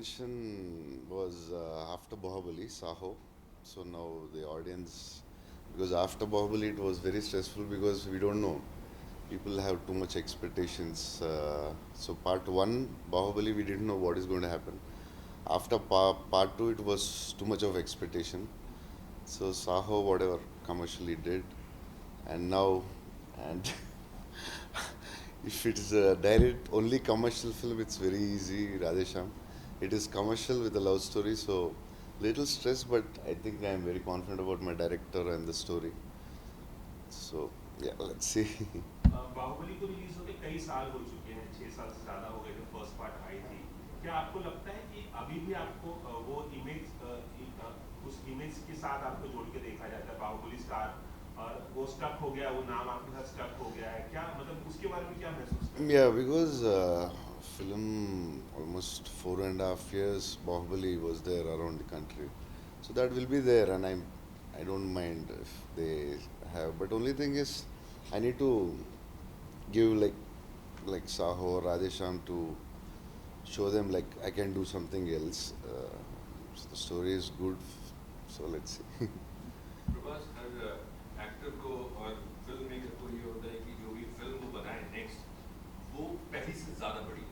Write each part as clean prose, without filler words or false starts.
tension was after Bahubali, Saho. So now the audience, because after Bahubali it was very stressful because we don't know. People have too much expectations. So part one, Bahubali, we didn't know what is going to happen. After part two, it was too much of expectation. So Saho, whatever commercially did, and now, and if it's a direct only commercial film, it's very easy, Radhe Shyam. It is commercial with a love story, so little stress, but I think I am very confident about my director and the story. So yeah, let's see. Baahubali को release होके कई साल हो चुके हैं, 6 साल से ज्यादा हो गए थे फर्स्ट पार्ट आई थी। क्या आपको लगता है कि अभी भी आपको वो इमेज उस इमेज के साथ आपको जोड़ के देखा जाता है बाहुबली स्टार, और वो स्टक हो गया, वो नाम आपके साथ स्टक हो गया है क्या, मतलब उसके बारे में क्या महसूस करते Yeah, हैं? because film almost 4.5 years, Bahubali was there around the country, so that will be there, and I don't mind if they have. But only thing is, I need to give like Saho or Radhesham to show them like I can do something else. So the story is good, so let's see. Prabhas her actor को और film maker को ये होता है कि जो भी film वो बनाए नेक्स्ट वो पहली से ज़्यादा बड़ी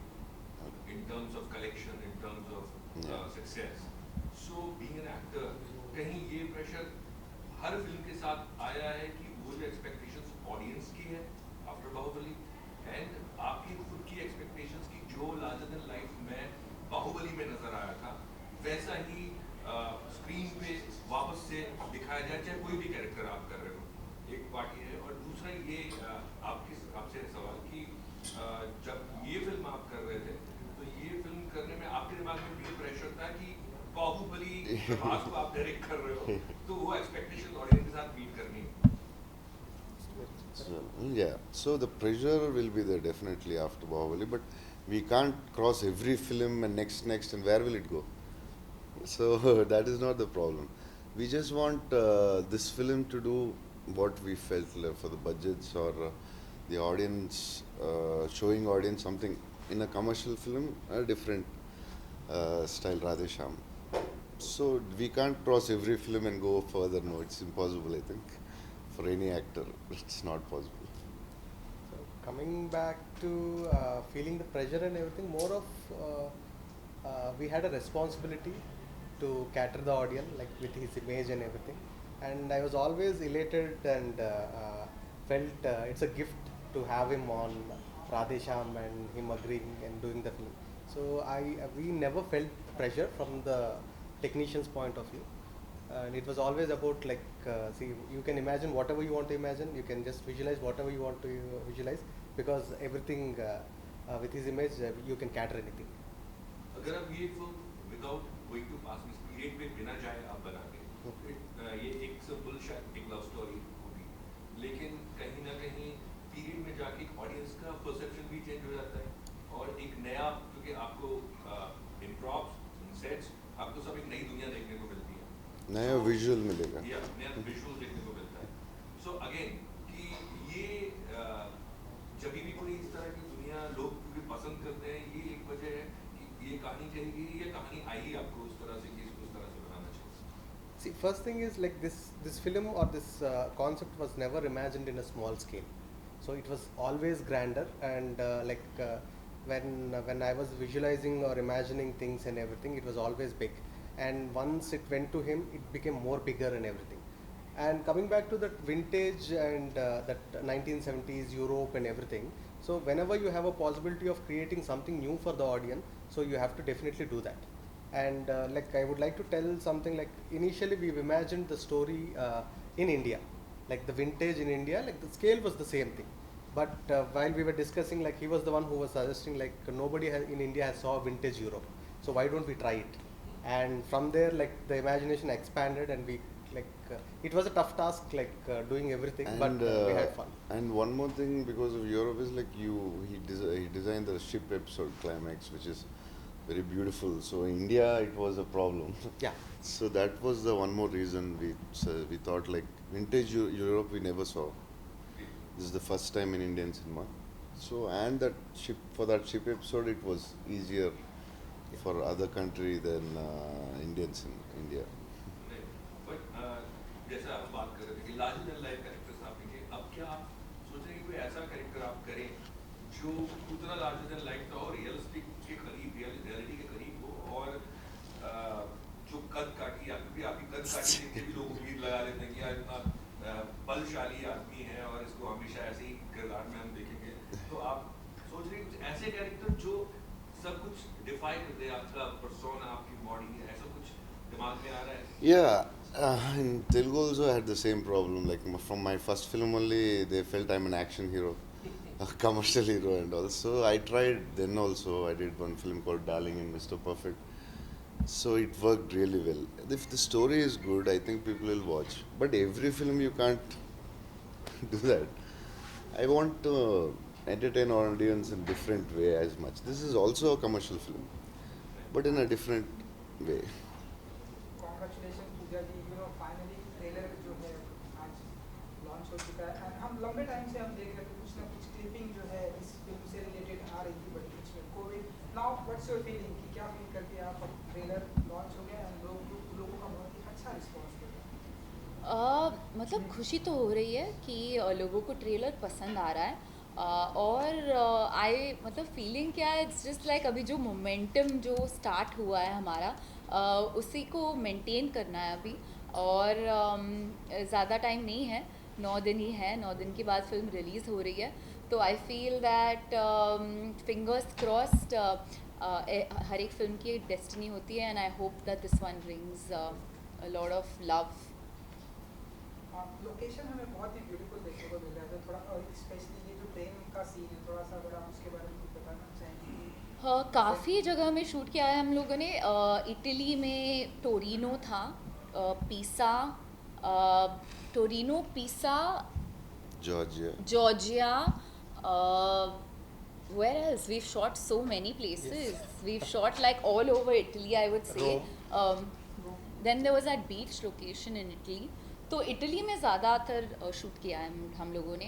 in terms of collection, in terms of Yeah. Success. So being an actor, कहीं ये प्रेशर हर फिल्म के साथ आया है कि वो जो एक्सपेक्टेशंस ऑडियंस की है आफ्टर बाहुबली एंड आपकी खुद की एक्सपेक्टेशंस की जो लार्जर देन लाइफ में बाहुबली में नजर आया था वैसा ही स्क्रीन पे वापस से दिखाया जाए, चाहे कोई भी कैरेक्टर आप कर रहे हो। एक पार्ट ये है, और दूसरा ये आपसे सवाल कि जब ये फिल्म आप कर रहे थे तो ये फिल्म करने में आपके दिमाग में भी प्रेशर था कि बाहुबली प्रभास को आप डायरेक्ट कर रहे हो तो वो एक्सपेक्टेशन ऑडियंस के साथ मीट करनी है। So, yeah, so the pressure will be there definitely after Bahubali, but we can't cross every film and next, and where will it go? So that is not the problem. We just want this film to do what we felt like for the budgets or the audience, showing audience something in a commercial film, a different style, Radhe Shyam. So we can't cross every film and go further. No, it's impossible. I think for any actor, it's not possible. So coming back to feeling the pressure and everything, more of we had a responsibility to cater the audience, like with his image and everything. And I was always elated and felt it's a gift to have him on Radhe Shyam and him agreeing and doing the film. So we never felt pressure from the technician's point of view, and it was always about like see, you can imagine whatever you want to imagine, you can just visualize whatever you want to visualize, because everything with his image you can cater anything. अगर आप ये film without going to पास में period पे बिना जाए आप बनाते ये एक सिंपल शायद एक लव स्टोरी होगी, लेकिन कहीं ना कहीं पीरियड में जाके ऑडियंस का परसेप्शन भी चेंज हो जाता है और एक नया, क्योंकि आपको इन प्रॉप्स इन सेट्स आपको सब एक नई दुनिया देखने को मिलती है, नया विजुअल मिलेगा. या नया विजुअल देखने को मिलता है। सो अगेन कि ये जब भी कोई इस तरह की दुनिया लोग क्योंकि पसंद करते हैं, ये एक वजह है कि ये कहानी कहेगी, ये कहानी आई आपको उस तरह से कि इसको उस तरह से बनाना चाहिए। See, first thing is like this film or this concept was never imagined in a small scale, so it was always grander, and when I was visualizing or imagining things and everything, it was always big, and once it went to him, it became more bigger and everything. And coming back to that vintage and that 1970s Europe and everything, so whenever you have a possibility of creating something new for the audience, so you have to definitely do that. And like I would like to tell something, like initially we've imagined the story in India, like the vintage in India, like the scale was the same thing. But while we were discussing, like he was the one who was suggesting like nobody in India has saw vintage Europe, so why don't we try it? And from there, like the imagination expanded, and we like it was a tough task, like doing everything, but we had fun. And one more thing, because of Europe, is like he designed the ship episode climax, which is very beautiful. So in India, it was a problem. Yeah. So that was the one more reason we thought like vintage Europe we never saw. This is the first time in Indian cinema. So and that ship for that ship episode, it was easier for other country than Indians in India. But जैसा आप बात कर रहे थे कि larger than life characters आपने किए, अब क्या आप सोच रहे हैं कि कोई ऐसा कैरेक्टर आप करें जो उतना लार्जर देन लाइफ था और रियलिस्टिक के करीब, रियलिटी के करीब हो, और जो कद काटी, क्योंकि आपकी कद काटी देख के भी लोग उम्मीद लगा लेते हैं कि यार इतना बलशाली आदमी है और इसको हमेशा ऐसे ही किरदार में हम देखेंगे, तो आप सोच रहे हैं कुछ ऐसे कैरेक्टर जो सब कुछ डिफाई कर दे, आपका पर्सोना, आपकी बॉडी, ऐसा कुछ दिमाग में आ रहा है? Yeah, in Telugu also I had the same problem. Like from my first film only, they felt I'm an action hero, a commercial hero, and also I tried. Then also I did one film called Darling and Mr. Perfect. So it worked really well. If the story is good, I think people will watch. But every film you can't do that. I want to entertain audience in different way as much. This is also a commercial film, but in a different way. Congratulation Pooja ji, finally trailer जो है आज launch हो चुका है। And हम लंबे time से हम देख रहे थे कुछ ना कुछ क्लिपिंग जो है इस फिल्म से रिलेटेड आ रही थी, बट बीच में Covid. Now what's your feeling कि क्या फील करके आप ट्रेलर लॉन्च हो गया एंड लोगों का बहुत ही अच्छा रिस्पॉन्स मिला? मतलब खुशी तो हो रही है कि लोगों को ट्रेलर पसंद आ रहा है। और आई मतलब फीलिंग क्या है, इट्स जस्ट लाइक अभी जो मोमेंटम जो स्टार्ट हुआ है हमारा, उसी को मेंटेन करना है अभी। और ज़्यादा टाइम नहीं है, 9 दिन ही है, 9 दिन के बाद फिल्म रिलीज़ हो रही है। तो I feel that fingers crossed, हर एक फिल्म की एक डेस्टिनी होती है, and I hope that this one brings a lot of love. Location हमें बहुत ही ब्यूटीफुल देखने को मिल रहा है, थोड़ा स्पेशली ये जो ट्रेन का सीन है, थोड़ा सा अगर आप उसके बारे में कुछ बताना चाहेंगे? हाँ, काफ़ी जगह में शूट किया है हम लोगों ने। इटली में टोरिनो था, पीसा, टोरिनो, पीसा, Georgia, where else we've shot so many places. Yes. We've shot like all over Italy, I would say. Then there was that beach location in Italy. तो इटली में ज़्यादातर शूट किया है हम लोगों ने।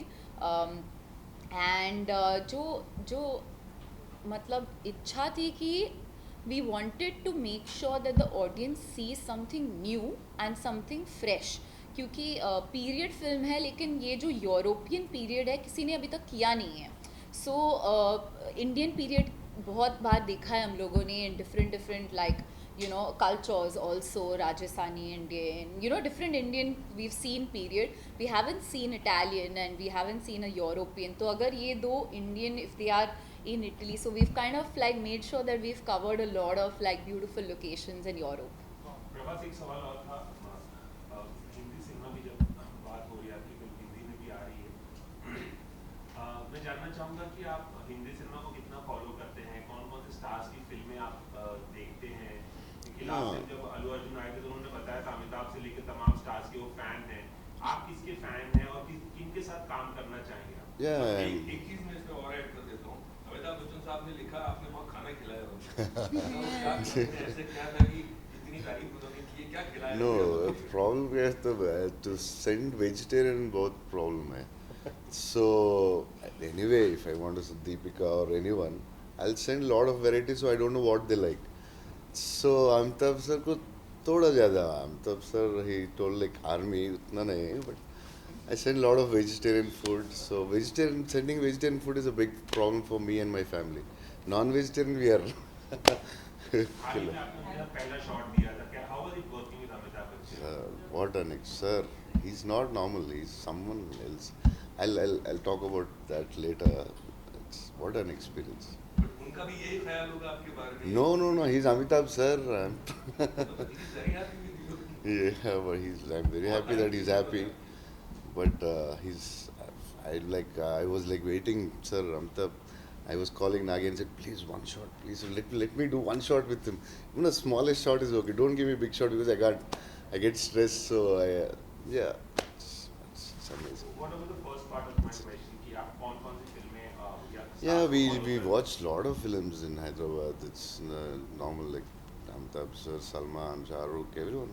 एंड जो मतलब इच्छा थी कि we wanted to make sure that the audience see something new and something fresh, क्योंकि पीरियड फिल्म है, लेकिन ये जो यूरोपियन पीरियड है किसी ने अभी तक किया नहीं है। सो इंडियन पीरियड बहुत बार देखा है हम लोगों ने in different like cultures also, Rajasthani Indian, different Indian we've seen period. We haven't seen Italian and we haven't seen a European. तो अगर ये दो Indian, if they are in Italy, so we've kind of like made sure that we've covered a lot of like beautiful locations in Europe. Prabhas, एक सवाल और था, Hindi cinema की जब बात हो रही है आपकी, फिल्म हिंदी में भी आ रही है, मैं जानना चाहूँगा कि आप हिंदी सिनेमा को कितना फॉलो करते हैं, कौन कौन से स्टार्स की फिल्में आप देखते हैं? लास्ट टाइम जब अल्लू अर्जुन आए थे तो उन्होंने बताया था अमिताभ से लेकर तमाम स्टार्स के वो फैन हैं। आप किसके फैन हैं और किनके साथ काम करना चाहेंगे आप? एक चीज मैं इसमें और ऐड कर देता हूँ, अमिताभ बच्चन साहब ने लिखा आपने बहुत खाना खिलाया उनको। ऐसे क्या था कि इतनी तारीफ उन्होंने की, क्या खिलाया? No, problem is to send vegetarian बहुत problem है. So anyway, if I want to send Deepika or anyone, I'll send lot of varieties, so I don't know what they like. So Amitabh sir को थोड़ा ज़्यादा, Amitabh sir he told like army उतना नहीं, but I send lot of vegetarian food. So sending vegetarian food is a big problem for me and my family. Non-vegetarian we are हाल ही में आपने मेरा पहला shot दिया था, क्या how was it working with Amitabh Bachchan? What an sir, he's not normal, he's someone else. I'll talk about that later. What an experience. उनका भी यही ख्याल होगा आपके बारे में? No, he's Amitabh sir. He's very happy with you. Yeah, but I'm very happy that he's happy. But I was like waiting, sir, Amitabh. I was calling Nagi and said, please one shot, please let me do one shot with him. Even the smallest shot is okay. Don't give me a big shot because I get stressed. So it's amazing. What about the first part of my question कि आप कौन-कौन सी फिल्में Yeah, we watched lot of films in Hyderabad. It's normal, like Amitabh sir, Salman, Shah Rukh, everyone.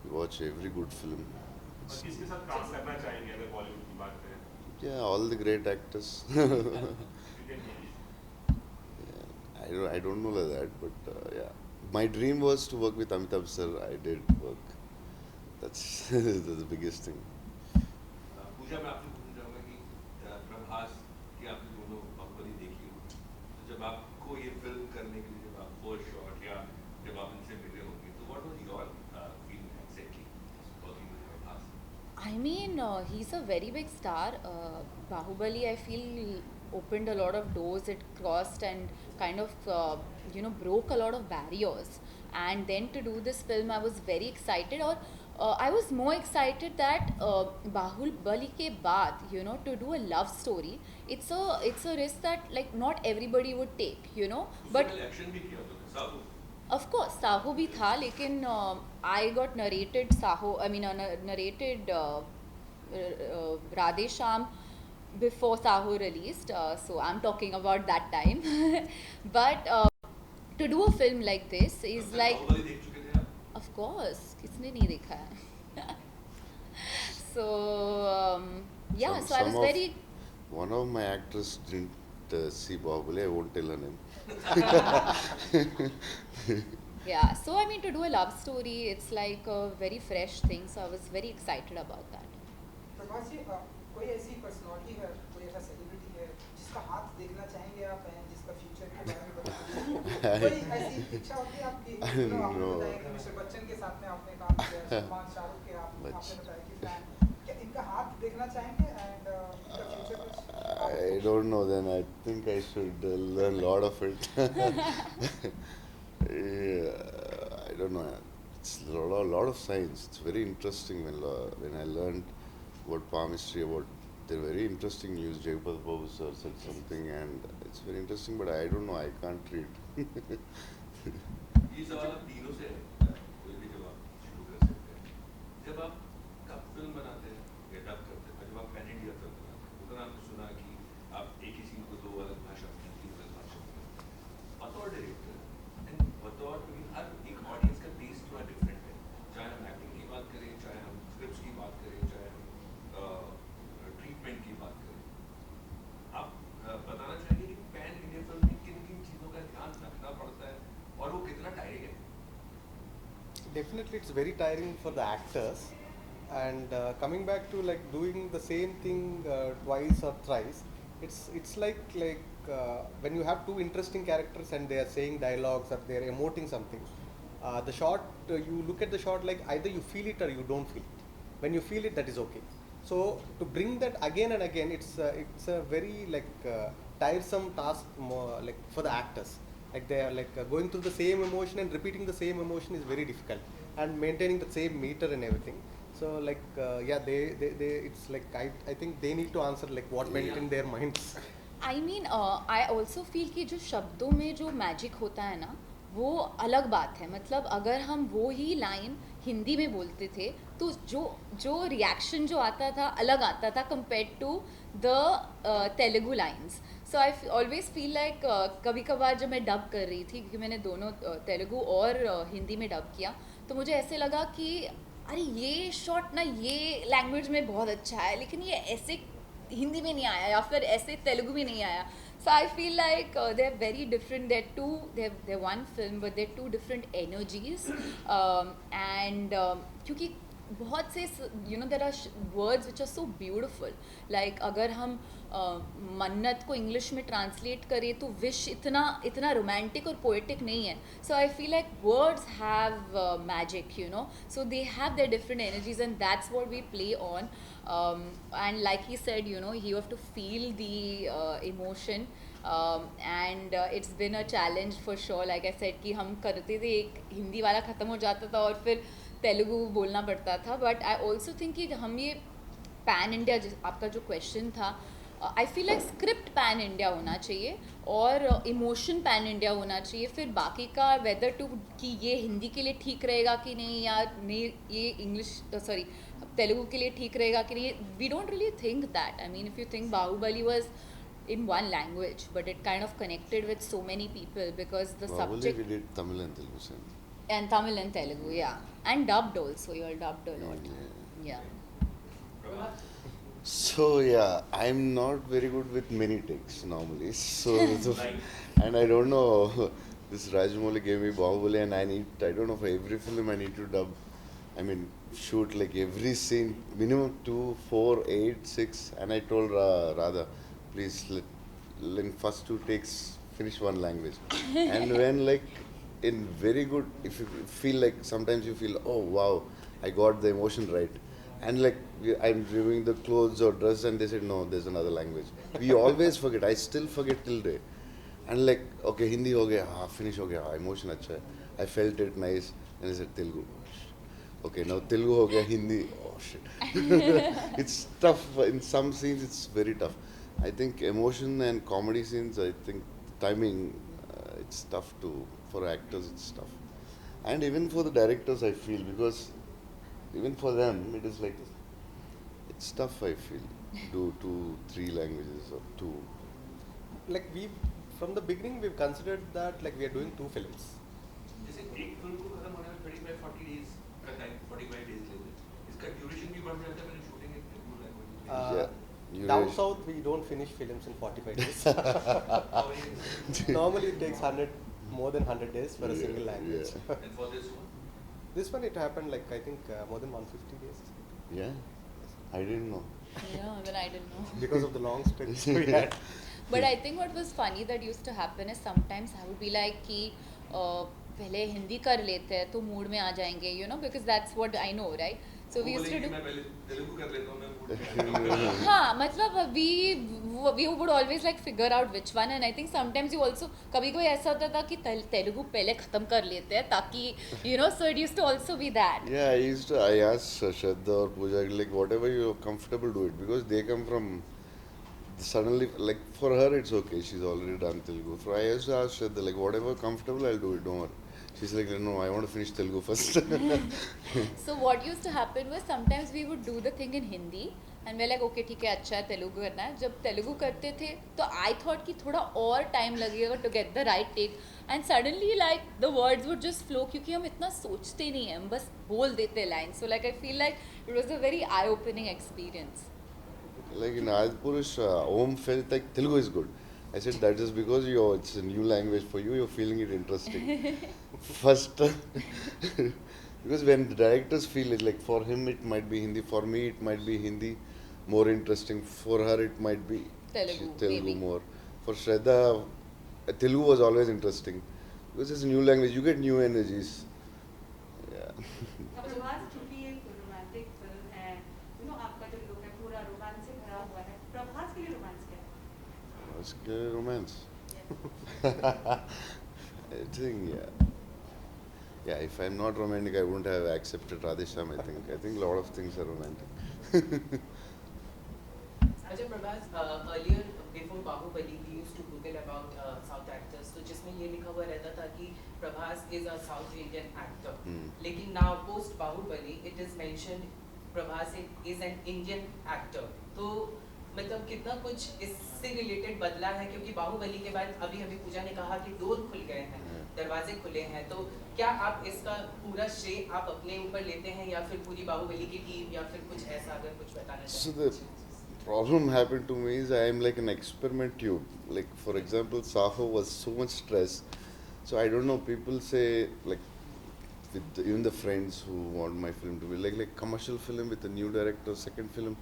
We watch every good film. और किसके साथ काम करना चाहेंगे अगर बॉलीवुड की बात करें? Yeah, all the great actors. You can name. I I don't know like that, but yeah. My dream was to work with Amitabh sir. I did work. That's that's the biggest thing. पूजा मैं आपसे पूछना चाहूँगा कि प्रभास की आपने दोनों बाहुबली देखी हो, तो जब आपको ये फिल्म करने के लिए जब आप फर्स्ट शॉट या जब आप इनसे मिले होंगे, तो what was your feeling exactly working with Prabhas? I mean, he's a very big star. Bahubali, I feel, opened a lot of doors. It crossed and kind of, broke a lot of barriers. And then to do this film, I was very excited. Or I was more excited that Bahubali ke baad, to do a love story. It's a risk that like not everybody would take, But action भी किया तो साहब of course, Saho भी था, लेकिन I got narrated Radhe Shyam before Saho released, so I'm talking about that time. But to do a film like this is like, Baahubali देख चुके थे आप? of course, किसने नहीं देखा है? So yeah, so I was very. One of my actors didn't see Bahubali. I won't tell her name. Yeah, so I mean, to do a love story, it's like a very fresh thing, so I was very excited about that. Prabhas जी, कोई ऐसी personality है, कोई ऐसा celebrity है जिसका हाथ देखना चाहेंगे आप, हैं जिसका फ्यूचर के बारे में बताएंगे? कोई ऐसी इच्छा होती है आपकी? आपने बताया कि मिस्टर बच्चन के साथ में आपने काम किया, सलमान शाहरुख के आपने बताया कि फैन, क्या इनका हाथ देखना चाहेंगे एंड इनका फ्यूचर कुछ? I don't know. Then I think I should learn a lot of it. Yeah, I don't know. It's a lot of science. It's very interesting when I learned about palmistry, about the very interesting news. Gopal Babu sir said something, and it's very interesting. But I don't know. I can't read. ये सवाल आप तीनों से है, कोई भी जवाब शुरू कर सकते हैं। जब आप कब फिल्म बनाते हैं या डब करते हैं, जब आप पैन इंडिया फिल्म बनाते हैं, उतना आपने सुना कि आप एक ही सीन को दो अलग भाषा में, तीन अलग भाषा में, बतौर डायरेक्टर एंड बतौर, क्योंकि हर एक ऑडियंस का टेस्ट थोड़ा डिफरेंट है, चाहे हम एक्टिंग की बात करें, चाहे हम स्क्रिप्ट की बात करें, चाहे हम ट्रीटमेंट की बात करें, आप बताना चाहेंगे कि पैन इंडिया फिल्म में किन किन चीज़ों का ध्यान रखना पड़ता है और वो कितना टायरिंग है? Definitely, it's very tiring for the actors. And coming back to like doing the same thing twice or thrice, it's like when you have two interesting characters and they are saying dialogues or they are emoting something. The shot, you look at the shot like either you feel it or you don't feel it. When you feel it, that is okay. So to bring that again and again, it's a very tiresome task like for the actors. Like they are going through the same emotion and repeating the same emotion is very difficult, and maintaining the same meter and everything. So yeah, they it's like I think they need to answer like what went in their minds. I mean, I also feel कि जो शब्दों में जो magic होता है ना, वो अलग बात है. मतलब अगर हम वो ही लाइन हिंदी में बोलते थे तो जो रिएक्शन जो आता था अलग आता था compare to the Telugu lines. So I always feel like कभी कभार जब मैं डब कर रही थी, क्योंकि मैंने दोनों तेलुगु और हिंदी में डब किया, तो मुझे ऐसे लगा कि अरे ये शॉट ना ये लैंग्वेज में बहुत अच्छा है, लेकिन ये ऐसे हिंदी में नहीं आया या फिर ऐसे तेलुगु में नहीं आया. So I feel like they're very different. They're one film, but they're two different energies. And क्योंकि बहुत से there are words which are so beautiful. Like अगर हम मन्नत को इंग्लिश में ट्रांसलेट करें तो विश इतना रोमांटिक और पोएटिक नहीं है. So I feel like words have magic, So they have their different energies, and that's what we play on. And like he said, you have to feel the emotion. And it's been a challenge for sure. Like I said कि हम करते थे, एक हिंदी वाला ख़त्म हो जाता था और फिर तेलुगु बोलना पड़ता था. बट आई ऑल्सो थिंक कि हम ये पैन इंडिया, आपका जो क्वेश्चन था, I feel like script pan India होना चाहिए और इमोशन पैन इंडिया होना चाहिए. फिर बाकी का वेदर टू कि ये हिंदी के लिए ठीक रहेगा कि नहीं, या नहीं ये इंग्लिश तेलुगु के लिए ठीक रहेगा कि नहीं, we don't really think that. I mean, if you think Baahubali was in one language, but it kind of connected with so many people because the subject. We did Tamil and Telugu. And Tamil and Telugu, yeah, and dubbed also. You all dubbed a lot. Yeah. Prabhas? So yeah, I'm not very good with many takes normally. Like, And I don't know. This Rajamouli gave me Bahubali, and I don't know, for every film I need to dub. I mean, shoot like every scene, minimum 2, 4, 8, 6. And I told Radha, please in first 2 takes finish one language. And when like in very good, if you feel like sometimes you feel, oh wow, I got the emotion right. And like I'm reviewing the clothes or dress, and they said no, there's another language. We always forget. I still forget till day. And like okay, Hindi ho gaya, finish ho gaya, emotion acha hai. I felt it nice, and I said Telugu. Okay, now Telugu ho gaya, Hindi. Oh shit. It's tough in some scenes. It's very tough. I think emotion and comedy scenes. I think timing. It's tough to for actors. It's tough, and even for the directors, I feel, because even for them it is like it's tough. I feel do 2, 3 languages or 2. Like we, from the beginning, we've considered that like we are doing 2 films. जैसे एक film को खत्म होने में 35-40 days का time 45 days लेते हैं, इसका ड्यूरेशन भी बढ़ जाता है मैंने शूटिंग एक Telugu language Yeah. You Down really- south, we don't finish films in 45 days. Normally, it takes more than 100 days for a Yeah, single language. yeah. and for this one This one, it happened like I think more than 150 days Yeah, I didn't know. Yeah, even I didn't know. because of the long stretch we had. But I think what was funny that used to happen is sometimes I would be like कि पहले हिंदी कर लेते हैं तो mood में आ जाएंगे, you know, because that's what I know, right? So we used to do. मैं पहले तेलुगु कर लेता हूँ मैं मूड हाँ, मतलब we would always like figure out which one, and I think sometimes you also कभी कोई ऐसा होता था कि तेलुगु पहले खत्म कर लेते हैं ताकि you know, so it used to also be that. Yeah, I asked Shraddha or Pooja, like whatever you're comfortable, do it, because they come from suddenly, like for her it's okay, she's already done Telugu. So I used to ask Shraddha, like whatever comfortable, I'll do it, don't worry. She's like, no, I want to finish Telugu first. So what used to happen was sometimes we would do the thing in Hindi and we're like okay ठीक है अच्छा है तेलुगु करना है. जब तेलुगु करते थे तो I thought कि थोड़ा और time लगेगा to get the right take, and suddenly like the words would just flow क्योंकि हम इतना सोचते नहीं हैं, हम बस बोल देते lines. So like I feel like it was a very eye-opening experience. Like in Adpurush, Om felt like Telugu is good. I said that is because it's a new language for you, you're feeling it interesting. First, because when the directors feel it, like for him it might be Hindi, for me it might be Hindi more interesting, for her it might be Telugu, maybe. more. For Shraddha, Telugu was always interesting because it's a new language, you get new energies. Yeah. Prabhas चूंकि एक romantic film है, you know आपका जो look है पूरा romance से भरा हुआ है, प्रभास के लिए रोमांस क्या है? Let's get romance. I think, yeah, if I'm not romantic, I wouldn't have accepted Radhe Shyam, I think. I think a lot of things are romantic. अच्छा Prabhas, earlier before Bahubali we used to Google about South actors, तो जिसमें ये लिखा हुआ रहता था कि Prabhas is a South Indian actor. लेकिन now post Bahubali it is mentioned Prabhas is an Indian actor. तो मतलब कितना कुछ इससे रिलेटेड बदला है, क्योंकि बाहुबली के बाद अभी हमें पूजा ने कहा कि डोर खुल गए हैं, दरवाजे खुले हैं, तो क्या आप इसका पूरा श्रेय आप अपने ऊपर लेते हैं या फिर पूरी बाहुबली की टीम या फिर कुछ ऐसा अगर कुछ बताना So चाहें? the problem happened to me is I am like an experiment tube. Like for example, Saho was so much stress. So I don't know, people say like even the friends who want my film to be like commercial film with a new director, second film,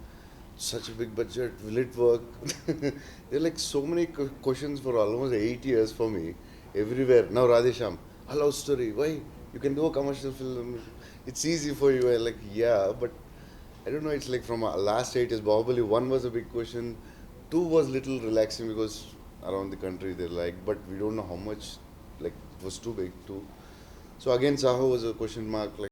such a big budget, will it work? There are like so many questions for almost 8 years for me, everywhere. Now Radhe Shyam, a love story, why? You can do a commercial film, it's easy for you. I'm like, yeah, but I don't know, it's like from last 8 years, Bahubali 1 was a big question, 2 was little relaxing because around the country they're like, but we don't know how much, like it was too big too. So again Saho was a question mark, like